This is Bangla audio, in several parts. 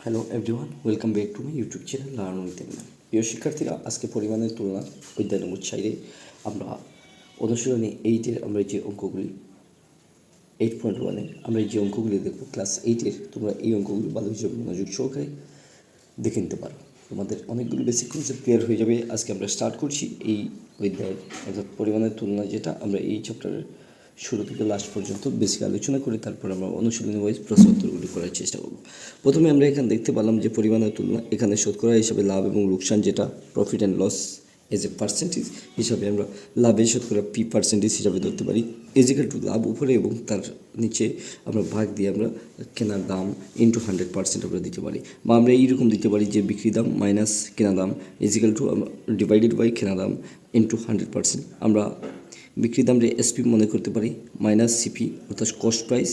Hello everyone, welcome back to my YouTube channel learn with MN. প্রিয় শিক্ষার্থীরা, আজকে পরিমাণের তুলনা অধ্যায় নম্বর 4 আমরা অনুশীলনী 8-এর আমরা যে অঙ্কগুলি 8.1-এ আমরা যে অঙ্কগুলি দেখব ক্লাস 8-এর, তোমরা এই অঙ্কগুলি ভালো হিসেবে মনোযোগ সহকারে দেখে নিতে পারো। তোমাদের অনেকগুলো বেসিক কনসেপ্ট ক্লিয়ার হয়ে যাবে। আজকে আমরা স্টার্ট করছি এই অধ্যায়ের অর্থাৎ পরিমাণের তুলনা, যেটা আমরা এই চ্যাপ্টারের শুরু থেকে লাস্ট পর্যন্ত বেসিক আলোচনা করে তারপর আমরা অনুশীলনী ওয়াইজ প্রশ্ন উত্তরগুলি করার চেষ্টা করব। প্রথমে আমরা এখানে দেখতে পেলাম যে পরিমাণের তুলনা, এখানে শতকরা হিসাবে লাভ এবং লোকসান, যেটা profit and loss as a percentage হিসাবে আমরা লাভের শতকরা পি পার্সেন্টেজ হিসাবে ধরতে পারি। ইজিক্যাল টু লাভ উপরে এবং তার নিচে আমরা ভাগ দিয়ে আমরা কেনার দাম ইন্টু 100% আমরা দিতে পারি, বা আমরা এইরকম দিতে পারি যে বিক্রি দাম মাইনাস কেনা দাম ইজিক্যাল টু ডিভাইডেড বাই কেনা দাম ইন্টু 100%। আমরা বিক্রি দামরে এসপি মনে করতে পারি মাইনাস সিপি অর্থাৎ cost price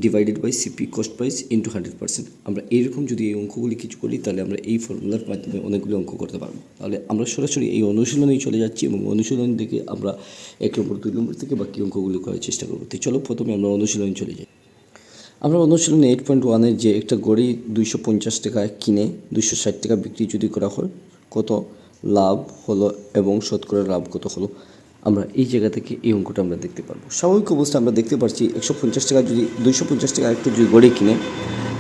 divided by CP cost price into 100%। আমরা এইরকম যদি এই অঙ্কগুলি কিছু করি তাহলে আমরা এই ফর্মুলার মাধ্যমে অনেকগুলি অঙ্ক করতে পারবো। তাহলে আমরা সরাসরি এই অনুশীলনেই চলে যাচ্ছি এবং অনুশীলন থেকে আমরা 1 নম্বর 2 নম্বর থেকে বাকি অঙ্কগুলি করার চেষ্টা করবো। তো চলো প্রথমে আমরা অনুশীলনে চলে যাই। আমরা অনুশীলনে 8.1-এর যে একটা গড়ি 250 টাকায় কিনে 260 টাকা বিক্রি যদি করা হয়, কত লাভ হলো এবং শতকরা লাভ কত হলো, আমরা এই জায়গা থেকে এই অঙ্কটা আমরা দেখতে পারবো। স্বাভাবিক অবস্থা আমরা দেখতে পাচ্ছি 150 টাকা যদি 250 টাকা একটু যদি গড়ি কিনে,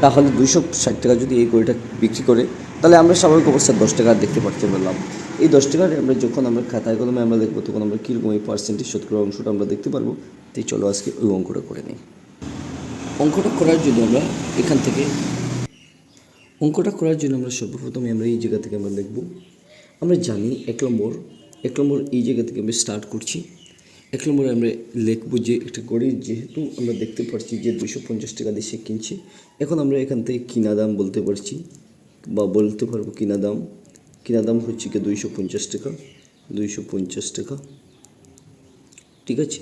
তাহলে 260 টাকা যদি এই গড়িটা বিক্রি করে, তাহলে আমরা স্বাভাবিক অবস্থা 10 টাকা দেখতে পাচ্ছি আমরা লাভ। এই 10 টাকার আমরা যখন আমরা খাতায় কলমে আমরা দেখবো, তখন আমরা কীরকম এই পার্সেন্টেজ শতকরা অংশটা আমরা দেখতে পারবো। তাই চলো আজকে ওই অঙ্কটা করে নিই। অঙ্কটা করার জন্য আমরা এখান থেকে আমরা সর্বপ্রথমে আমরা এই জায়গা থেকে আমরা দেখব। আমরা জানি 1 নম্বর এই জায়গা থেকে আমরা স্টার্ট করছি। 1 নম্বরে আমরা লিখব যে একটা গড়ি যেহেতু আমরা দেখতে পাচ্ছি যে 250 টাকা দিয়ে সে কিনছে, এখন আমরা এখান থেকে কিনা দাম বলতে পারছি বা বলতে পারবো কিনা দাম হচ্ছে কি 250 টাকা, ঠিক আছে।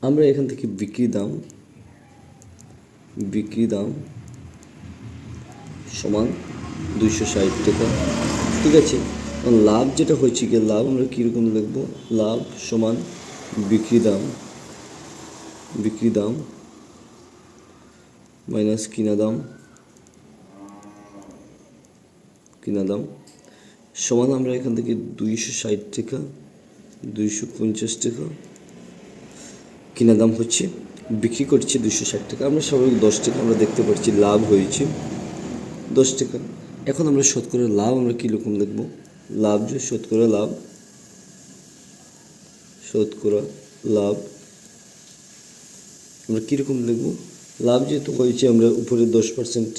আমরা এখান থেকে বিক্রি দাম সমান 260 টাকা, ঠিক আছে। লাভ যেটা হচ্ছে গিয়ে লাভ আমরা কীরকম লিখব, লাভ সমান বিক্রি দাম মাইনাস কিনা দাম সমান আমরা এখান থেকে 260 টাকা 250 টাকা, কিনা দাম হচ্ছে, বিক্রি করছে 260 টাকা। আমরা স্বাভাবিক 10 টাকা আমরা দেখতে পাচ্ছি লাভ হয়েছে 10 টাকা। এখন আমরা শতকরা লাভ আমরা কীরকম লিখব, লাভ যে শতকরা লাভ আমরা কীরকম লিখব, লাভ যেহেতু হয়েছে আমরা উপরে 10%,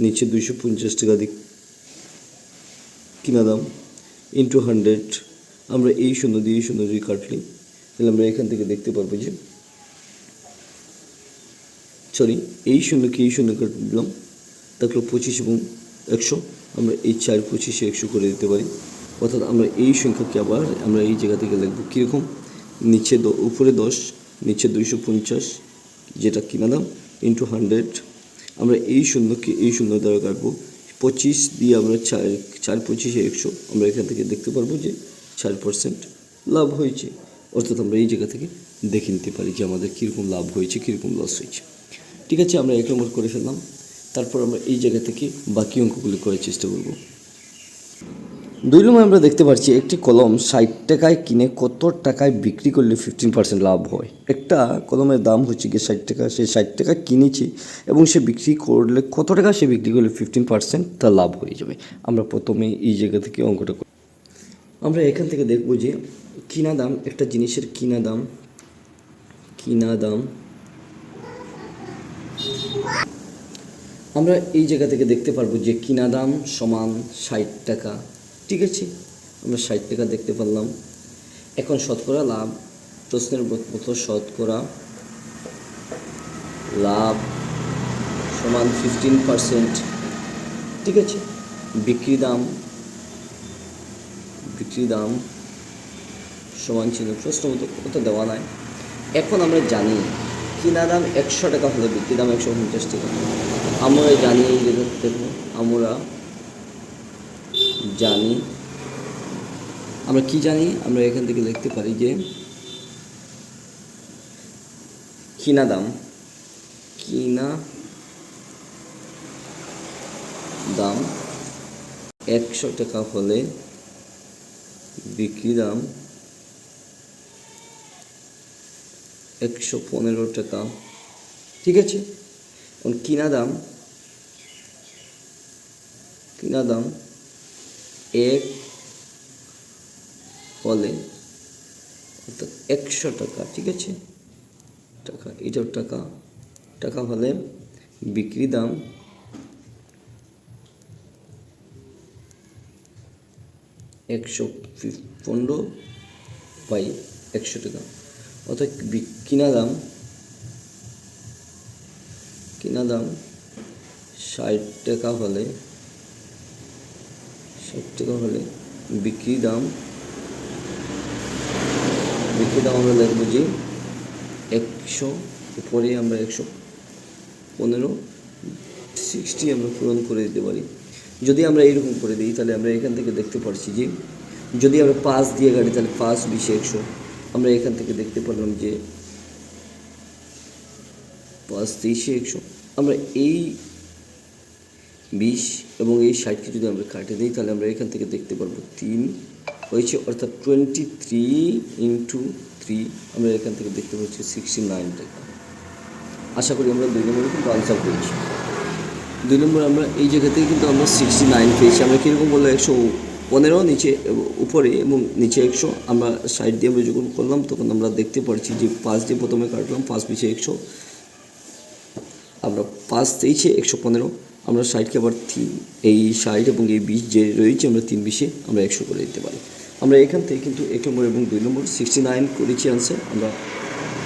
নিচে 250 টাকা দিক কিনা দাম ইন্টু 100। আমরা এই শূন্য দিয়ে কাটলি, তাহলে আমরা এখান থেকে দেখতে পারবো যে এই শূন্য কাটলাম, তারপর 25 এবং 100, আমরা এই 4 25 100 করে দিতে পারি। অর্থাৎ আমরা এই সংখ্যাকে আবার আমরা এই জায়গা থেকে লিখব কীরকম, নিচে উপরে 10 নিচে 250 যেটা কিনা দাম ইন্টু 100। আমরা এই শূন্য দ্বারা কাটবো, 25 দিয়ে আমরা 4 25 100, আমরা এখান থেকে দেখতে পারবো যে 4% লাভ হয়েছে। অর্থাৎ আমরা এই জায়গা থেকে দেখে নিতে পারি যে আমাদের কীরকম লাভ হয়েছে কীরকম লস হয়েছে, ঠিক আছে। আমরা 1 নম্বর করে ফেললাম। তারপর আমরা এই জায়গা থেকে বাকি অঙ্কগুলি করার চেষ্টা করব। 2 নম্বর আমরা দেখতে পাচ্ছি একটি কলম 60 টাকায় কিনে কত টাকায় বিক্রি করলে 15% লাভ হয়। একটা কলমের দাম হচ্ছে গিয়ে 60 টাকা, সে 60 টাকা কিনেছে এবং সে বিক্রি করলে কত টাকা সে বিক্রি করলে 15% তার লাভ হয়ে যাবে। আমরা প্রথমে এই জায়গা থেকে অঙ্কটা করি। আমরা এখান থেকে দেখব যে কিনা দাম, একটা জিনিসের কিনা দাম আমরা এই জায়গা থেকে দেখতে পারবো যে কিনা দাম সমান 60 টাকা, ঠিক আছে। আমরা 60 টাকা দেখতে পারলাম। এখন শতকরা লাভ, প্রশ্নের মতো শতকরা লাভ সমান 15%, ঠিক আছে। বিক্রি দাম সমান ছিল প্রশ্ন মতো কত দেওয়া নাই। এখন আমরা জানি কিনা দাম 100 টাকা হলে বিক্রি দাম 150 টাকা। আমরা জানি এই জায়গা দেখব, আমরা কি জানি, আমরা এখান থেকে লিখতে পারি যে কিনা দাম 100 টাকা হলে বিক্রি দাম 115 টাকা। ঠিক আছে, এখন কিনা দাম 1 হলে অর্থাৎ 100 টাকা। ঠিক আছে, টাকা, এটাও টাকা হলে বিক্রি দাম 115/100 টাকা, অর্থাৎ কিনা দাম 60 টাকা হলে বিক্রি দাম আমরা লিখব যে 100 উপরে আমরা 115 60 আমরা পূরণ করে দিতে পারি। যদি আমরা এইরকম করে দিই তাহলে আমরা এখান থেকে দেখতে পাচ্ছি যে যদি আমরা 5 দিয়ে কাটি তাহলে 5 20 100। আমরা এখান থেকে দেখতে পারলাম যে 5 23 100। আমরা এই 20 এবং এই 60কে যদি আমরা কাটে দিই তাহলে আমরা এখান থেকে দেখতে পারবো 3 হয়েছে, অর্থাৎ 23 × 3 আমরা এখান থেকে দেখতে পাচ্ছি 69 টাকা। আশা করি আমরা 2 নম্বরে কিন্তু আনসার পেয়েছি। 2 নম্বর আমরা এই জায়গা থেকে কিন্তু আমরা 69 পেয়েছি। আমরা কীরকম বললো 115 নিচে উপরে এবং নিচে 100। আমরা 60 দিয়ে আমরা যখন করলাম তখন আমরা দেখতে পাচ্ছি যে 5 দিয়ে প্রথমে কাটলাম, 5 20 100, আমরা 5 23 115। আমরা 60কে আবার 3 এই 60 এবং এই 20 যে রয়েছে আমরা 3 20 আমরা 100 করে দিতে পারি। আমরা এখান থেকে কিন্তু 1 নম্বর এবং 2 নম্বর 69 করেছি আনসার। আমরা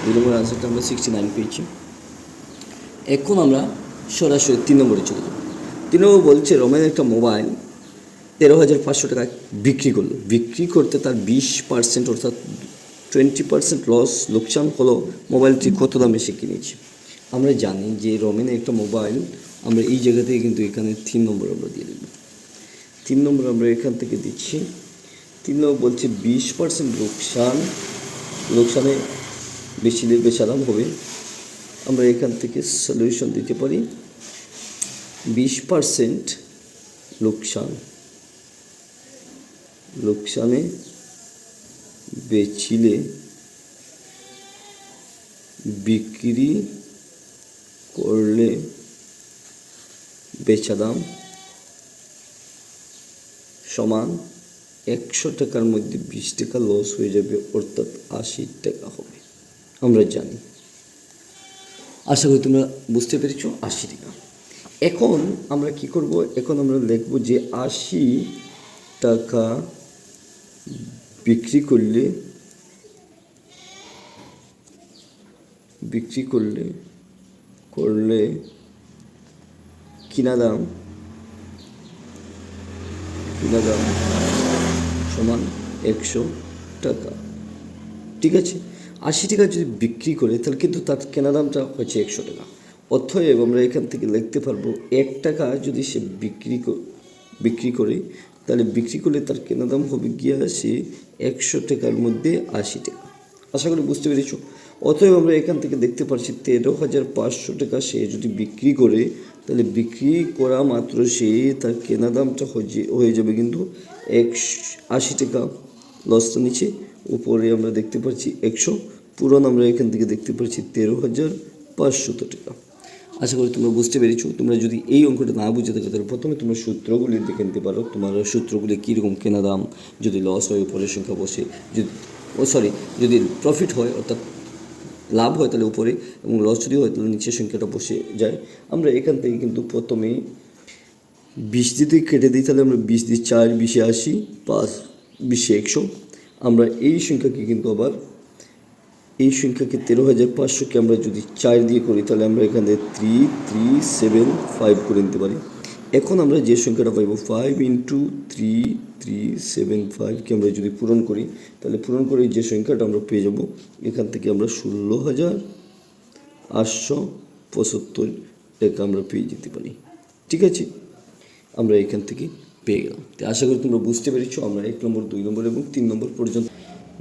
2 নম্বর আনসারটা আমরা 69 পেয়েছি। এখন আমরা সরাসরি 3 নম্বরে চলে যাব। 3 নম্বর বলছে রমেন একটা মোবাইল 13,500 টাকা বিক্রি করলো। বিক্রি করতে তার 20% অর্থাৎ 20% লোকসান হলো। মোবাইলটি কত দামে সে কিনেছে? আমরা জানি যে রমেনের একটা মোবাইল, আমরা এই জায়গা থেকে কিন্তু এখানে 3 নম্বর আমরা দিয়ে দেব। 3 নম্বর আমরা এখান থেকে দিচ্ছি। 3 নম্বর বলছে 20% লোকসানে বেচা দাম হবে। আমরা এখান থেকে সলিউশন দিতে পারি 20% লোকসানে বেচিলে বিক্রি করলে বেচা দাম সমান 100 টাকার মধ্যে 20 টাকা লস হয়ে যাবে, অর্থাৎ 80 টাকা হবে। আমরা জানি, আশা করি তোমরা বুঝতে পেরেছো 80 টাকা। এখন আমরা কি করব? এখন আমরা লিখব যে 80 টাকা বিক্রি করলে কিনা দাম সমান 100 টাকা। ঠিক আছে, 80 টাকা যদি বিক্রি করে তাহলে কিন্তু তার কেনা দামটা হচ্ছে 100 টাকা। অতএব আমরা এখান থেকে লিখতে পারবো 1 টাকা যদি সে বিক্রি করে তাহলে বিক্রি করলে তার কেনা দাম হবে গিয়ে আসে 100 টাকার মধ্যে 80 টাকা। আশা করি বুঝতে পেরেছো। অতএব আমরা এখান থেকে দেখতে পাচ্ছি 13,500 টাকা সে যদি বিক্রি করে তাহলে বিক্রি করা মাত্র সে তার কেনা দামটা হয়ে যাবে কিন্তু 80 টাকা। লসটা নিচে, উপরে আমরা দেখতে পাচ্ছি 100, পুরন আমরা এখান থেকে দেখতে পাচ্ছি 13,500 টাকা। আশা করি তোমরা বুঝতে পেরেছো। তোমরা যদি এই অঙ্কটা না বুঝে থাকো তাহলে প্রথমে তোমরা সূত্রগুলি দেখে নিতে পারো। তোমার সূত্রগুলি কীরকম, কেনা দাম যদি লস হয় উপরের সংখ্যা বসে, যদি প্রফিট হয় অর্থাৎ লাভ হয় তাহলে উপরে, এবং লস যদি হয় তাহলে নিচের সংখ্যাটা বসে যায়। আমরা এখান থেকে কিন্তু প্রথমে 20 দিয়ে কেটে দিই, তাহলে আমরা 20 দিয়ে 4 20 80, 5 20 100। আমরা এই সংখ্যাকে কিন্তু আবার এই সংখ্যাকে 13,500কে আমরা যদি 4 দিয়ে করি তাহলে আমরা এখানে 3375 করে নিতে পারি। এখন আমরা যে সংখ্যাটা পাইব 5 × 3375কে আমরা যদি পূরণ করি তাহলে পূরণ করে যে সংখ্যাটা আমরা পেয়ে যাব এখান থেকে আমরা 16,875 টাকা আমরা পেয়ে যেতে পারি। ঠিক আছে, আমরা এখান থেকে পেয়ে গেলাম। তো আশা করি তোমরা বুঝতে পেরেছো। আমরা 1 নম্বর 2 নম্বর এবং 3 নম্বর পর্যন্ত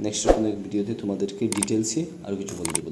নেক্সট কোনো ভিডিওতে তোমাদেরকে ডিটেলসে আরও কিছু বলে দেবো।